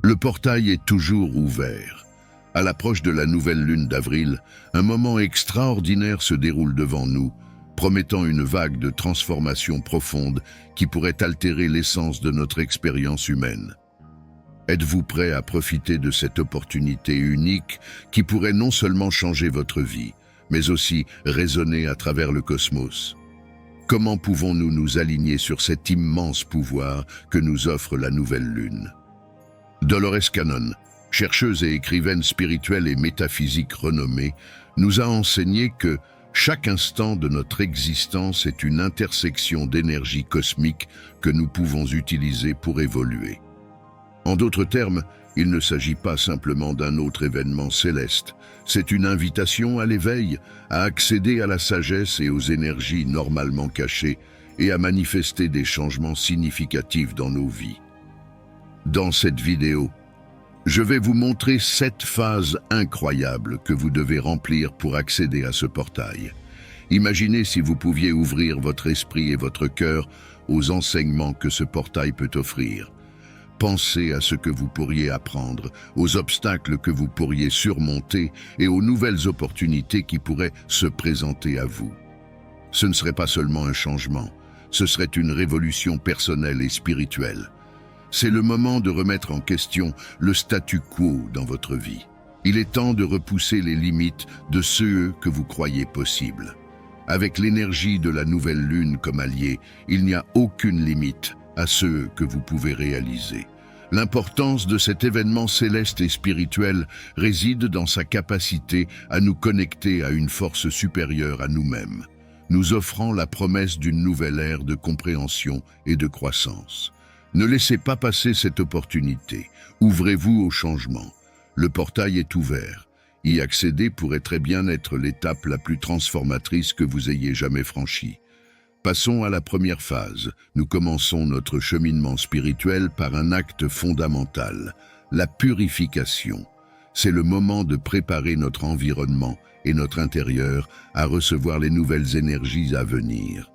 Le portail est toujours ouvert. À l'approche de la nouvelle lune d'avril, un moment extraordinaire se déroule devant nous, promettant une vague de transformation profonde qui pourrait altérer l'essence de notre expérience humaine. Êtes-vous prêt à profiter de cette opportunité unique qui pourrait non seulement changer votre vie, mais aussi résonner à travers le cosmos? Comment pouvons-nous nous aligner sur cet immense pouvoir que nous offre la nouvelle lune? Dolores Cannon, chercheuse et écrivaine spirituelle et métaphysique renommée, nous a enseigné que chaque instant de notre existence est une intersection d'énergie cosmique que nous pouvons utiliser pour évoluer. En d'autres termes, il ne s'agit pas simplement d'un autre événement céleste, c'est une invitation à l'éveil, à accéder à la sagesse et aux énergies normalement cachées et à manifester des changements significatifs dans nos vies. Dans cette vidéo, je vais vous montrer 7 phases incroyables que vous devez remplir pour accéder à ce portail. Imaginez si vous pouviez ouvrir votre esprit et votre cœur aux enseignements que ce portail peut offrir. Pensez à ce que vous pourriez apprendre, aux obstacles que vous pourriez surmonter et aux nouvelles opportunités qui pourraient se présenter à vous. Ce ne serait pas seulement un changement, ce serait une révolution personnelle et spirituelle. C'est le moment de remettre en question le statu quo dans votre vie. Il est temps de repousser les limites de ce que vous croyez possible. Avec l'énergie de la nouvelle lune comme allié, il n'y a aucune limite à ce que vous pouvez réaliser. L'importance de cet événement céleste et spirituel réside dans sa capacité à nous connecter à une force supérieure à nous-mêmes, nous offrant la promesse d'une nouvelle ère de compréhension et de croissance. Ne laissez pas passer cette opportunité. Ouvrez-vous au changement. Le portail est ouvert. Y accéder pourrait très bien être l'étape la plus transformatrice que vous ayez jamais franchie. Passons à la première phase. Nous commençons notre cheminement spirituel par un acte fondamental, la purification. C'est le moment de préparer notre environnement et notre intérieur à recevoir les nouvelles énergies à venir.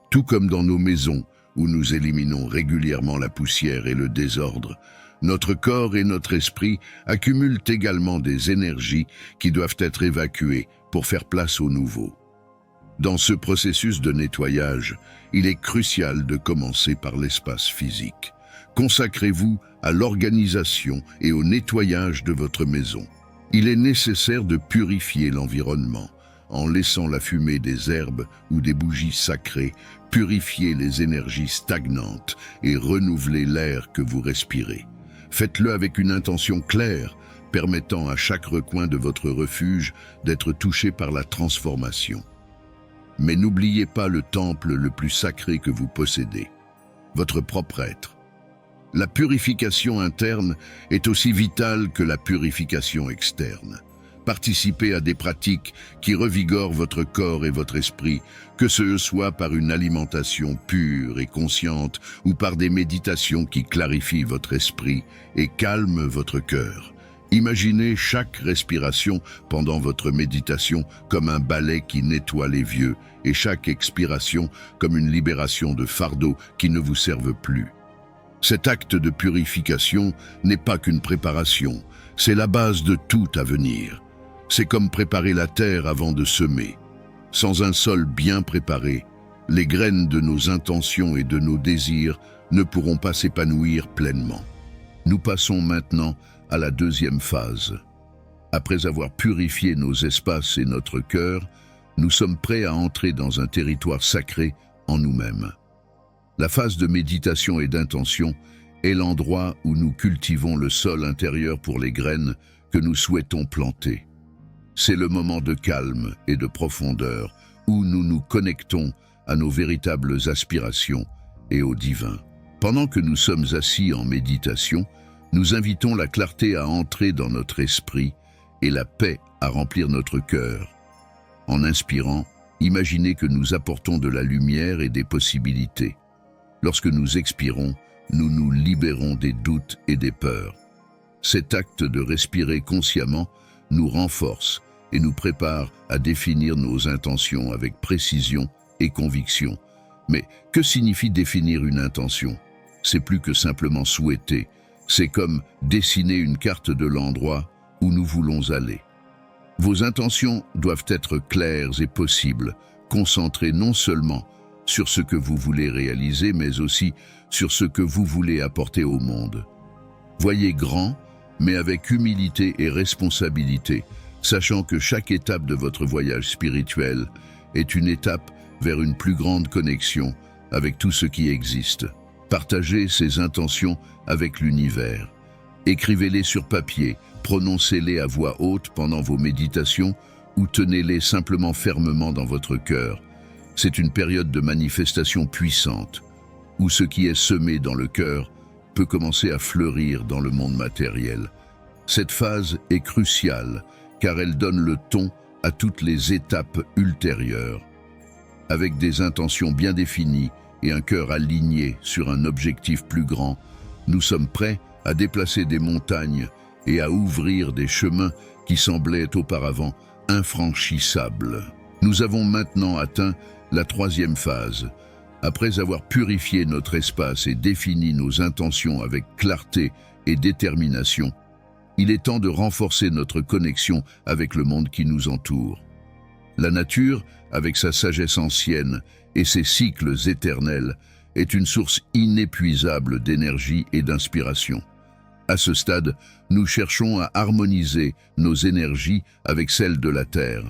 Tout comme dans nos maisons, où nous éliminons régulièrement la poussière et le désordre, notre corps et notre esprit accumulent également des énergies qui doivent être évacuées pour faire place au nouveau. Dans ce processus de nettoyage, il est crucial de commencer par l'espace physique. Consacrez-vous à l'organisation et au nettoyage de votre maison. Il est nécessaire de purifier l'environnement, en laissant la fumée des herbes ou des bougies sacrées purifier les énergies stagnantes et renouveler l'air que vous respirez. Faites-le avec une intention claire, permettant à chaque recoin de votre refuge d'être touché par la transformation. Mais n'oubliez pas le temple le plus sacré que vous possédez, votre propre être. La purification interne est aussi vitale que la purification externe. Participez à des pratiques qui revigorent votre corps et votre esprit, que ce soit par une alimentation pure et consciente ou par des méditations qui clarifient votre esprit et calment votre cœur. Imaginez chaque respiration pendant votre méditation comme un balai qui nettoie les vieux et chaque expiration comme une libération de fardeaux qui ne vous servent plus. Cet acte de purification n'est pas qu'une préparation, c'est la base de tout à venir. C'est comme préparer la terre avant de semer. Sans un sol bien préparé, les graines de nos intentions et de nos désirs ne pourront pas s'épanouir pleinement. Nous passons maintenant à la deuxième phase. Après avoir purifié nos espaces et notre cœur, nous sommes prêts à entrer dans un territoire sacré en nous-mêmes. La phase de méditation et d'intention est l'endroit où nous cultivons le sol intérieur pour les graines que nous souhaitons planter. C'est le moment de calme et de profondeur où nous nous connectons à nos véritables aspirations et au divin. Pendant que nous sommes assis en méditation, nous invitons la clarté à entrer dans notre esprit et la paix à remplir notre cœur. En inspirant, imaginez que nous apportons de la lumière et des possibilités. Lorsque nous expirons, nous nous libérons des doutes et des peurs. Cet acte de respirer consciemment nous renforce et nous prépare à définir nos intentions avec précision et conviction. Mais que signifie définir une intention? C'est plus que simplement souhaiter, C'est comme dessiner une carte de l'endroit où nous voulons aller. Vos intentions doivent être claires et possibles, concentrées non seulement sur ce que vous voulez réaliser, mais aussi sur ce que vous voulez apporter au monde. Voyez grand, mais avec humilité et responsabilité, sachant que chaque étape de votre voyage spirituel est une étape vers une plus grande connexion avec tout ce qui existe. Partagez ces intentions avec l'univers. Écrivez-les sur papier, prononcez-les à voix haute pendant vos méditations ou tenez-les simplement fermement dans votre cœur. C'est une période de manifestation puissante, où ce qui est semé dans le cœur peut commencer à fleurir dans le monde matériel. Cette phase est cruciale, car elle donne le ton à toutes les étapes ultérieures. Avec des intentions bien définies et un cœur aligné sur un objectif plus grand, nous sommes prêts à déplacer des montagnes et à ouvrir des chemins qui semblaient auparavant infranchissables. Nous avons maintenant atteint la troisième phase. Après avoir purifié notre espace et défini nos intentions avec clarté et détermination, il est temps de renforcer notre connexion avec le monde qui nous entoure. La nature, avec sa sagesse ancienne et ses cycles éternels, est une source inépuisable d'énergie et d'inspiration. À ce stade, nous cherchons à harmoniser nos énergies avec celles de la Terre,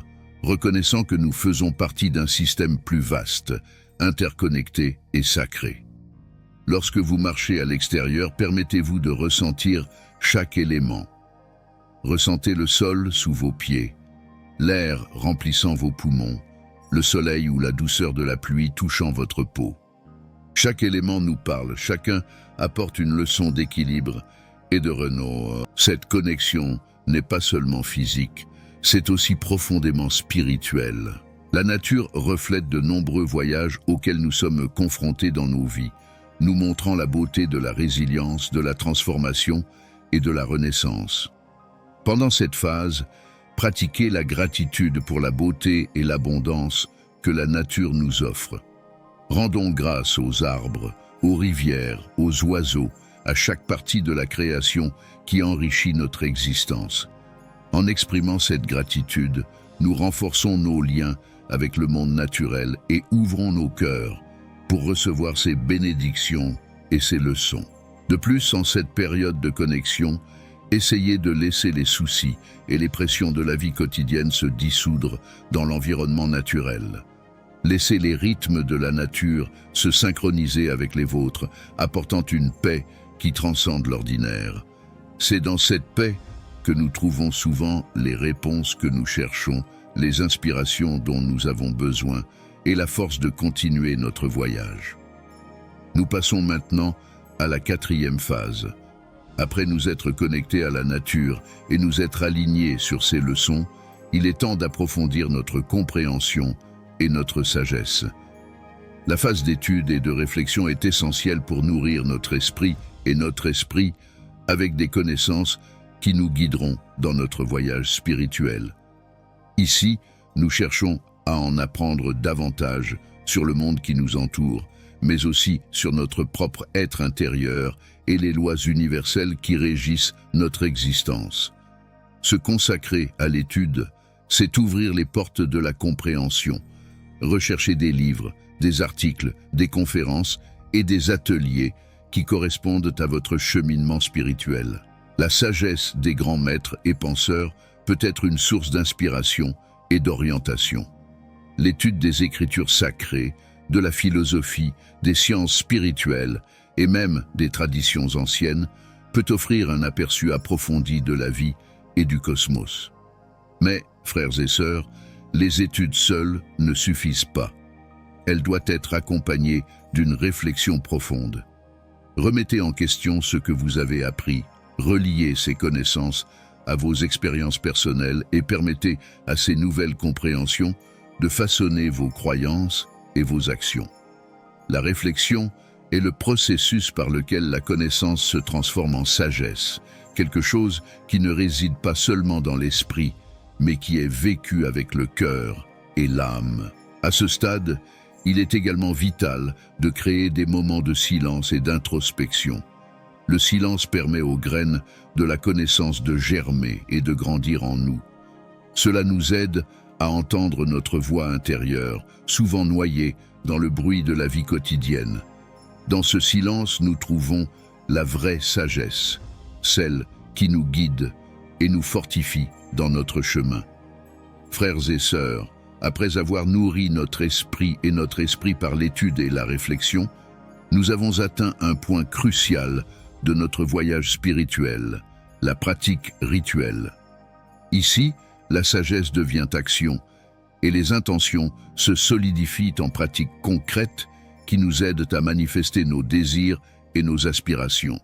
reconnaissant que nous faisons partie d'un système plus vaste, interconnecté et sacré. Lorsque vous marchez à l'extérieur, permettez-vous de ressentir chaque élément. Ressentez le sol sous vos pieds, l'air remplissant vos poumons, le soleil ou la douceur de la pluie touchant votre peau. Chaque élément nous parle, chacun apporte une leçon d'équilibre et de renouveau. Cette connexion n'est pas seulement physique, c'est aussi profondément spirituel. La nature reflète de nombreux voyages auxquels nous sommes confrontés dans nos vies, nous montrant la beauté de la résilience, de la transformation et de la renaissance. Pendant cette phase, pratiquez la gratitude pour la beauté et l'abondance que la nature nous offre. Rendons grâce aux arbres, aux rivières, aux oiseaux, à chaque partie de la création qui enrichit notre existence. En exprimant cette gratitude, nous renforçons nos liens avec le monde naturel et ouvrons nos cœurs pour recevoir ses bénédictions et ses leçons. De plus, en cette période de connexion, essayez de laisser les soucis et les pressions de la vie quotidienne se dissoudre dans l'environnement naturel. Laissez les rythmes de la nature se synchroniser avec les vôtres, apportant une paix qui transcende l'ordinaire. C'est dans cette paix que nous trouvons souvent les réponses que nous cherchons, les inspirations dont nous avons besoin et la force de continuer notre voyage. Nous passons maintenant à la quatrième phase. Après nous être connectés à la nature et nous être alignés sur ses leçons, il est temps d'approfondir notre compréhension et notre sagesse. La phase d'étude et de réflexion est essentielle pour nourrir notre esprit avec des connaissances qui nous guideront dans notre voyage spirituel. Ici, nous cherchons à en apprendre davantage sur le monde qui nous entoure, mais aussi sur notre propre être intérieur et les lois universelles qui régissent notre existence. Se consacrer à l'étude, c'est ouvrir les portes de la compréhension. Recherchez des livres, des articles, des conférences et des ateliers qui correspondent à votre cheminement spirituel. La sagesse des grands maîtres et penseurs peut être une source d'inspiration et d'orientation. L'étude des écritures sacrées, de la philosophie, des sciences spirituelles et même des traditions anciennes peut offrir un aperçu approfondi de la vie et du cosmos. Mais, frères et sœurs, les études seules ne suffisent pas. Elles doivent être accompagnées d'une réflexion profonde. Remettez en question ce que vous avez appris, reliez ces connaissances à vos expériences personnelles et permettez à ces nouvelles compréhensions de façonner vos croyances et vos actions. La réflexion est le processus par lequel la connaissance se transforme en sagesse, quelque chose qui ne réside pas seulement dans l'esprit, mais qui est vécu avec le cœur et l'âme. À ce stade, il est également vital de créer des moments de silence et d'introspection. Le silence permet aux graines de la connaissance de germer et de grandir en nous. Cela nous aide à entendre notre voix intérieure, souvent noyée dans le bruit de la vie quotidienne. Dans ce silence, nous trouvons la vraie sagesse, celle qui nous guide et nous fortifie dans notre chemin. Frères et sœurs, après avoir nourri notre esprit par l'étude et la réflexion, nous avons atteint un point crucial de notre voyage spirituel, la pratique rituelle. Ici, la sagesse devient action et les intentions se solidifient en pratiques concrètes qui nous aident à manifester nos désirs et nos aspirations.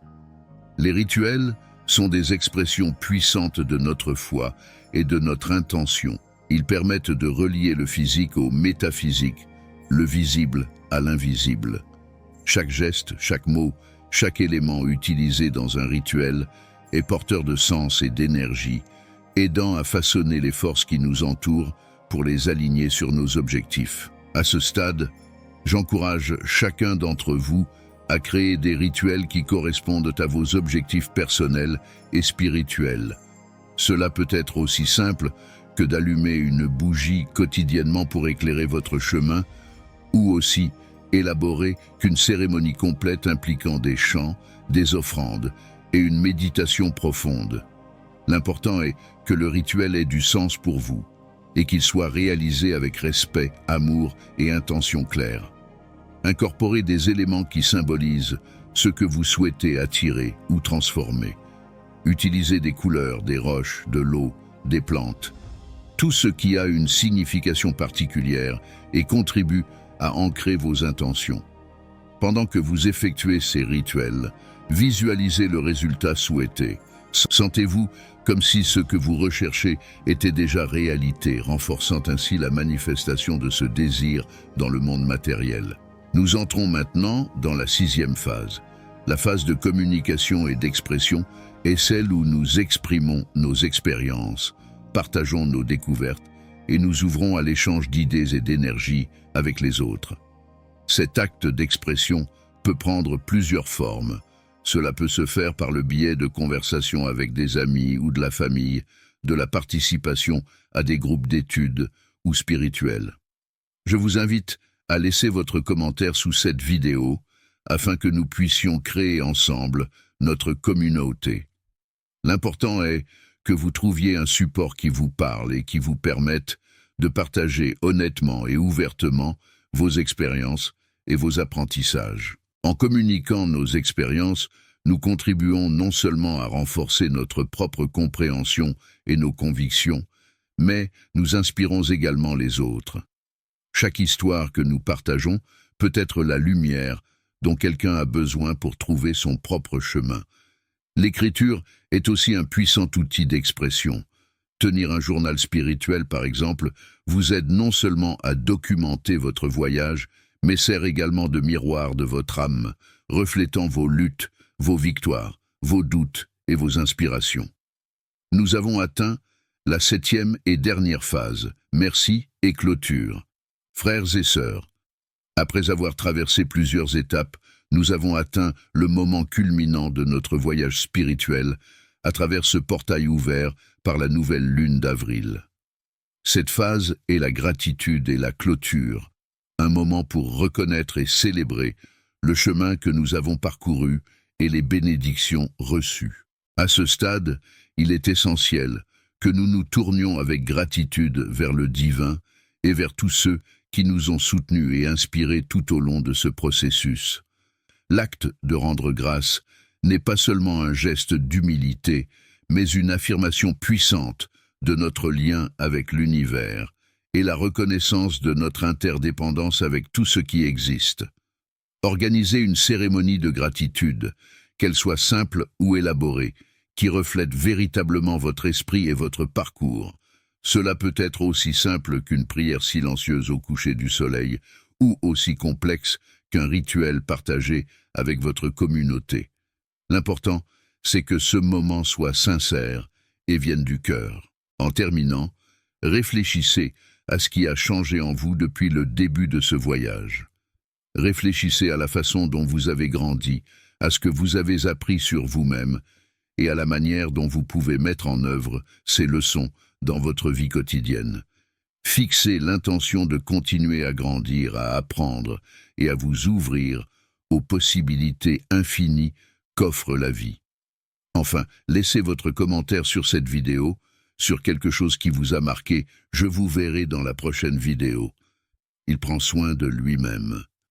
Les rituels sont des expressions puissantes de notre foi et de notre intention. Ils permettent de relier le physique au métaphysique, le visible à l'invisible. Chaque geste, chaque mot, chaque élément utilisé dans un rituel est porteur de sens et d'énergie, aidant à façonner les forces qui nous entourent pour les aligner sur nos objectifs. À ce stade, j'encourage chacun d'entre vous à créer des rituels qui correspondent à vos objectifs personnels et spirituels. Cela peut être aussi simple que d'allumer une bougie quotidiennement pour éclairer votre chemin, ou aussi élaboré qu'une cérémonie complète impliquant des chants, des offrandes et une méditation profonde. L'important est que le rituel ait du sens pour vous et qu'il soit réalisé avec respect, amour et intention claire. Incorporez des éléments qui symbolisent ce que vous souhaitez attirer ou transformer. Utilisez des couleurs, des roches, de l'eau, des plantes, tout ce qui a une signification particulière et contribue à ancrer vos intentions. Pendant que vous effectuez ces rituels, visualisez le résultat souhaité. Sentez-vous comme si ce que vous recherchez était déjà réalité, renforçant ainsi la manifestation de ce désir dans le monde matériel. Nous entrons maintenant dans la 6e phase. La phase de communication et d'expression est celle où nous exprimons nos expériences, partageons nos découvertes et nous ouvrons à l'échange d'idées et d'énergie avec les autres. Cet acte d'expression peut prendre plusieurs formes. Cela peut se faire par le biais de conversations avec des amis ou de la famille, de la participation à des groupes d'études ou spirituels. Je vous invite à laisser votre commentaire sous cette vidéo afin que nous puissions créer ensemble notre communauté. L'important est que vous trouviez un support qui vous parle et qui vous permette de partager honnêtement et ouvertement vos expériences et vos apprentissages. En communiquant nos expériences, nous contribuons non seulement à renforcer notre propre compréhension et nos convictions, mais nous inspirons également les autres. Chaque histoire que nous partageons peut être la lumière dont quelqu'un a besoin pour trouver son propre chemin. L'écriture est aussi un puissant outil d'expression. Tenir un journal spirituel, par exemple, vous aide non seulement à documenter votre voyage, mais sert également de miroir de votre âme, reflétant vos luttes, vos victoires, vos doutes et vos inspirations. Nous avons atteint la 7e et dernière phase, merci et clôture. Frères et sœurs, après avoir traversé plusieurs étapes, nous avons atteint le moment culminant de notre voyage spirituel à travers ce portail ouvert par la nouvelle lune d'avril. Cette phase est la gratitude et la clôture, un moment pour reconnaître et célébrer le chemin que nous avons parcouru et les bénédictions reçues. À ce stade, il est essentiel que nous nous tournions avec gratitude vers le divin et vers tous ceux qui nous ont soutenus et inspirés tout au long de ce processus. L'acte de rendre grâce n'est pas seulement un geste d'humilité, mais une affirmation puissante de notre lien avec l'univers et la reconnaissance de notre interdépendance avec tout ce qui existe. Organisez une cérémonie de gratitude, qu'elle soit simple ou élaborée, qui reflète véritablement votre esprit et votre parcours. Cela peut être aussi simple qu'une prière silencieuse au coucher du soleil, ou aussi complexe qu'un rituel partagé avec votre communauté. L'important, c'est que ce moment soit sincère et vienne du cœur. En terminant, réfléchissez à ce qui a changé en vous depuis le début de ce voyage. Réfléchissez à la façon dont vous avez grandi, à ce que vous avez appris sur vous-même et à la manière dont vous pouvez mettre en œuvre ces leçons dans votre vie quotidienne. Fixez l'intention de continuer à grandir, à apprendre et à vous ouvrir aux possibilités infinies qu'offre la vie. Enfin, laissez votre commentaire sur cette vidéo, sur quelque chose qui vous a marqué. Je vous verrai dans la prochaine vidéo. Il prend soin de lui-même.